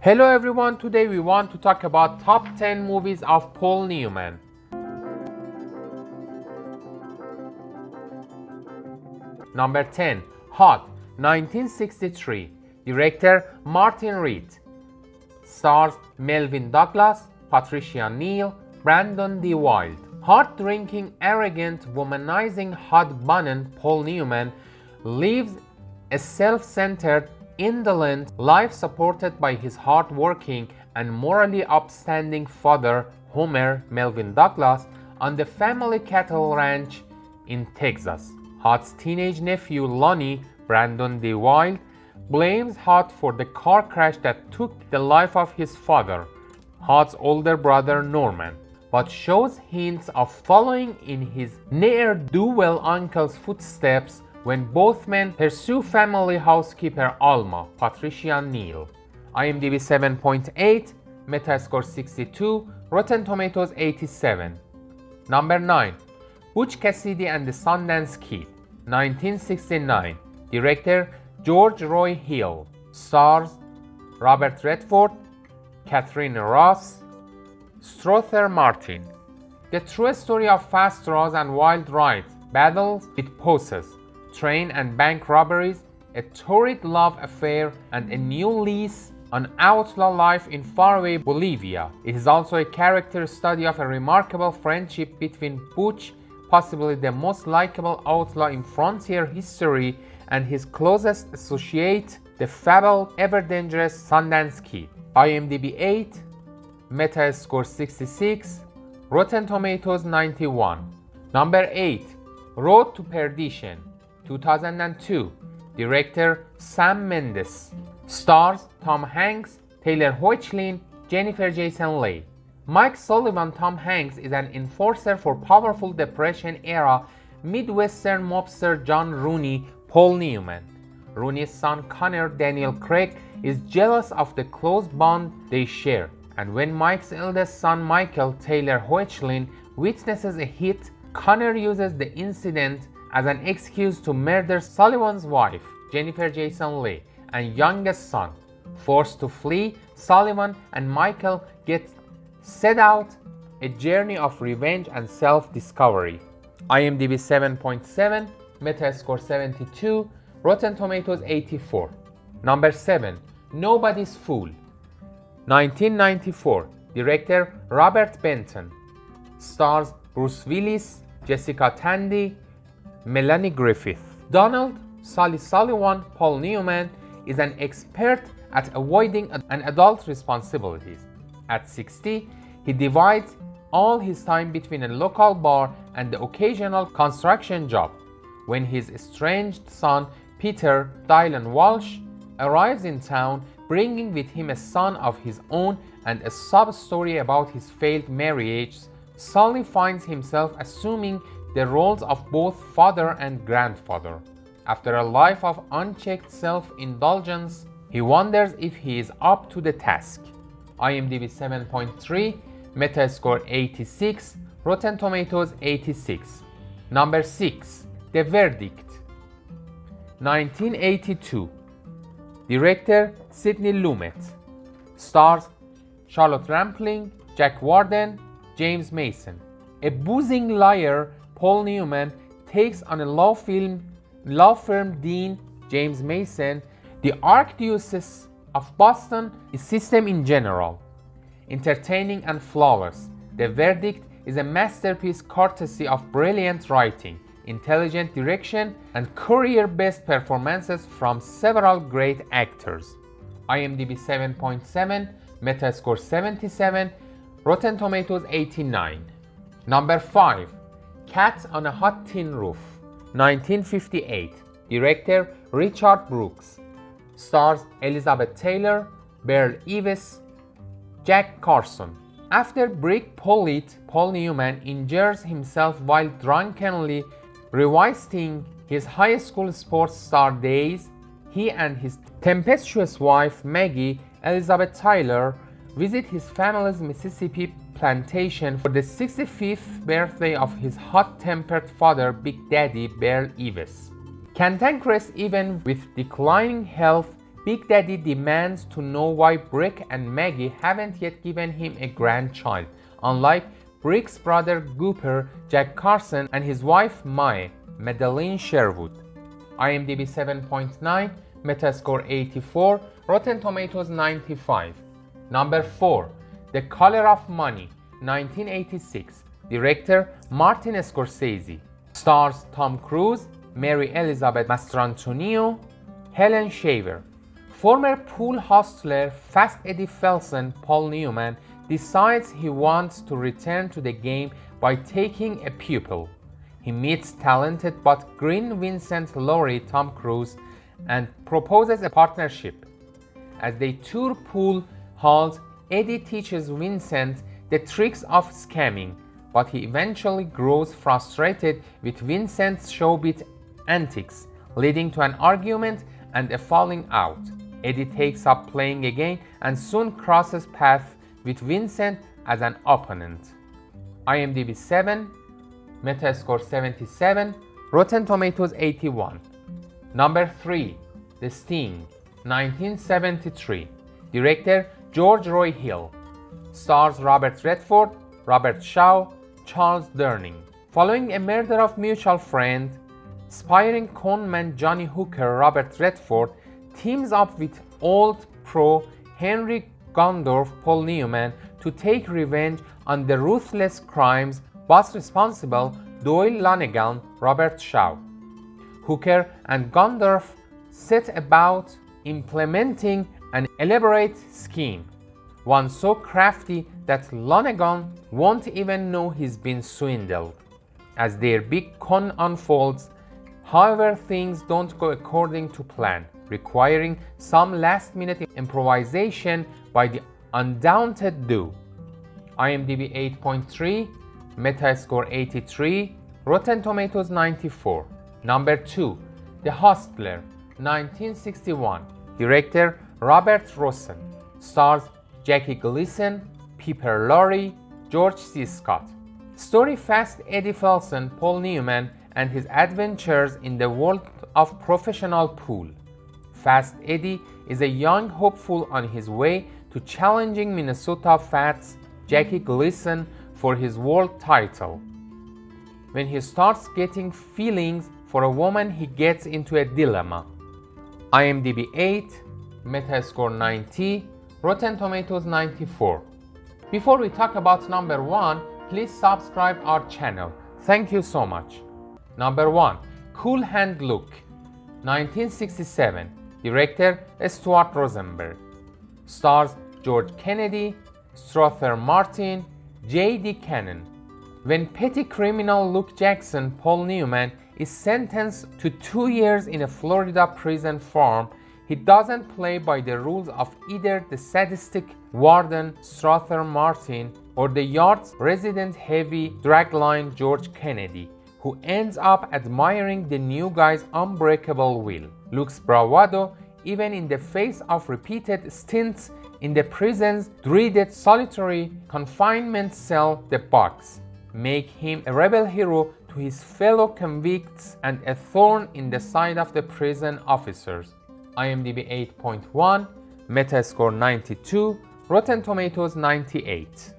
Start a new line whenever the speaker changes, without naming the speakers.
Hello everyone, today we want to talk about top 10 movies of Paul Newman. Number 10. Hot, 1963. Director Martin Reed. Stars Melvyn Douglas, Patricia Neal, Brandon D. Wilde. Hard-drinking, arrogant, womanizing, hot-buttoned Paul Newman lives a self-centered, indolent life supported by his hard-working and morally upstanding father, Homer Melvyn Douglas, on the family cattle ranch in Texas. Hot's teenage nephew, Lonnie Brandon D. Wilde, blames Hot for the car crash that took the life of his father, Hot's older brother, Norman, but shows hints of following in his ne'er-do-well uncle's footsteps when both men pursue family housekeeper Alma, Patricia Neal. IMDb 7.8, Metascore 62, Rotten Tomatoes 87. Number 9. Butch, Cassidy and the Sundance Kid, 1969. Director George Roy Hill. Stars Robert Redford, Katharine Ross, Strother Martin. The true story of fast draws and wild rides, battles with poses, train and bank robberies, a torrid love affair, and a new lease on outlaw life in faraway Bolivia. It is also a character study of a remarkable friendship between Butch, possibly the most likable outlaw in frontier history, and his closest associate, the fabled, ever-dangerous Sundance Kid. IMDb 8, Metascore 66, Rotten Tomatoes 91. Number 8. Road to Perdition, 2002. Director Sam Mendes. Stars Tom Hanks, Taylor Hoechlin, Jennifer Jason Leigh. Mike Sullivan Tom Hanks is an enforcer for powerful Depression-era Midwestern mobster John Rooney, Paul Newman. Rooney's son Connor Daniel Craig is jealous of the close bond they share, and when Mike's eldest son Michael Taylor Hoechlin witnesses a hit, Connor uses the incident as an excuse to murder Sullivan's wife, Jennifer Jason Leigh, and youngest son. Forced to flee, Sullivan and Michael set out a journey of revenge and self-discovery. IMDb 7.7, Metascore 72, Rotten Tomatoes 84. Number 7. Nobody's Fool, 1994. Director Robert Benton. Stars Bruce Willis, Jessica Tandy, Melanie Griffith. Donald Sully Sullivan, Paul Newman, is an expert at avoiding an adult responsibilities. At 60, he divides all his time between a local bar and the occasional construction job. When his estranged son, Peter Dylan Walsh, arrives in town, bringing with him a son of his own and a sub-story about his failed marriage, Sully finds himself assuming the roles of both father and grandfather. After a life of unchecked self-indulgence, he wonders if he is up to the task. IMDb 7.3, Metascore 86, Rotten Tomatoes 86. Number 6. The Verdict, 1982. Director Sidney Lumet. Stars Charlotte Rampling, Jack Warden, James Mason. A boozing liar, Paul Newman takes on a law firm dean, James Mason, the Archdiocese of Boston system in general. Entertaining and flawless, The Verdict is a masterpiece courtesy of brilliant writing, intelligent direction, and career-best performances from several great actors. IMDb 7.7, Metascore 77, Rotten Tomatoes 89. Number 5. Cat on a Hot Tin Roof, 1958. Director Richard Brooks. Stars Elizabeth Taylor, Beryl Eves, Jack Carson. After Brick Pollitt, Paul Newman injures himself while drunkenly revisiting his high school sports star days. He and his tempestuous wife, Maggie Elizabeth Tyler, visit his family's Mississippi plantation for the 65th birthday of his hot-tempered father, Big Daddy Beryl Eves. Cantankerous even with declining health, Big Daddy demands to know why Brick and Maggie haven't yet given him a grandchild, unlike Brick's brother Gooper, Jack Carson, and his wife Mae, Madeline Sherwood. IMDb 7.9, Metascore 84, Rotten Tomatoes 95. Number 4. The Color of Money, 1986. Director Martin Scorsese. Stars Tom Cruise, Mary Elizabeth Mastrantonio, Helen Shaver. Former pool hustler Fast Eddie Felsen, Paul Newman, decides he wants to return to the game by taking a pupil. He meets talented but green Vincent Laurie, Tom Cruise, and proposes a partnership. As they tour pool halls, Eddie teaches Vincent the tricks of scamming, but he eventually grows frustrated with Vincent's showbiz antics, leading to an argument and a falling out. Eddie takes up playing again and soon crosses paths with Vincent as an opponent. IMDb 7, Metascore 77, Rotten Tomatoes 81. Number 3. The Sting, 1973. Director George Roy Hill. Stars Robert Redford, Robert Shaw, Charles Durning. Following a murder of mutual friend, aspiring conman Johnny Hooker, Robert Redford teams up with old pro Henry Gondorff, Paul Newman, to take revenge on the ruthless crimes boss responsible, Doyle Lonergan, Robert Shaw. Hooker and Gondorff set about implementing an elaborate scheme, one so crafty that Lonergan won't even know he's been swindled. As their big con unfolds, however, things don't go according to plan, requiring some last-minute improvisation by the undaunted duo. IMDb 8.3, Metascore 83, Rotten Tomatoes 94. Number 2. The Hustler, 1961. Director Robert Rossen. Stars Jackie Gleason, Pepper Laurie, George C. Scott. Story Fast Eddie Felsen, Paul Newman, and his adventures in the world of professional pool. Fast Eddie is a young hopeful on his way to challenging Minnesota Fats Jackie Gleason for his world title. When he starts getting feelings for a woman, he gets into a dilemma. IMDb 8, Metascore 90, Rotten Tomatoes 94. Before we talk about number 1, please subscribe our channel. Thank you so much. Number 1. Cool Hand Luke, 1967. Director Stuart Rosenberg. Stars George Kennedy, Strother Martin, J.D. Cannon. When petty criminal Luke Jackson, Paul Newman, is sentenced to 2 years in a Florida prison farm, he doesn't play by the rules of either the sadistic warden Strother Martin or the yard's resident-heavy dragline George Kennedy, who ends up admiring the new guy's unbreakable will. Luke's bravado, even in the face of repeated stints in the prison's dreaded solitary confinement cell, the box, make him a rebel hero to his fellow convicts and a thorn in the side of the prison officers. IMDb 8.1, Metascore 92, Rotten Tomatoes 98.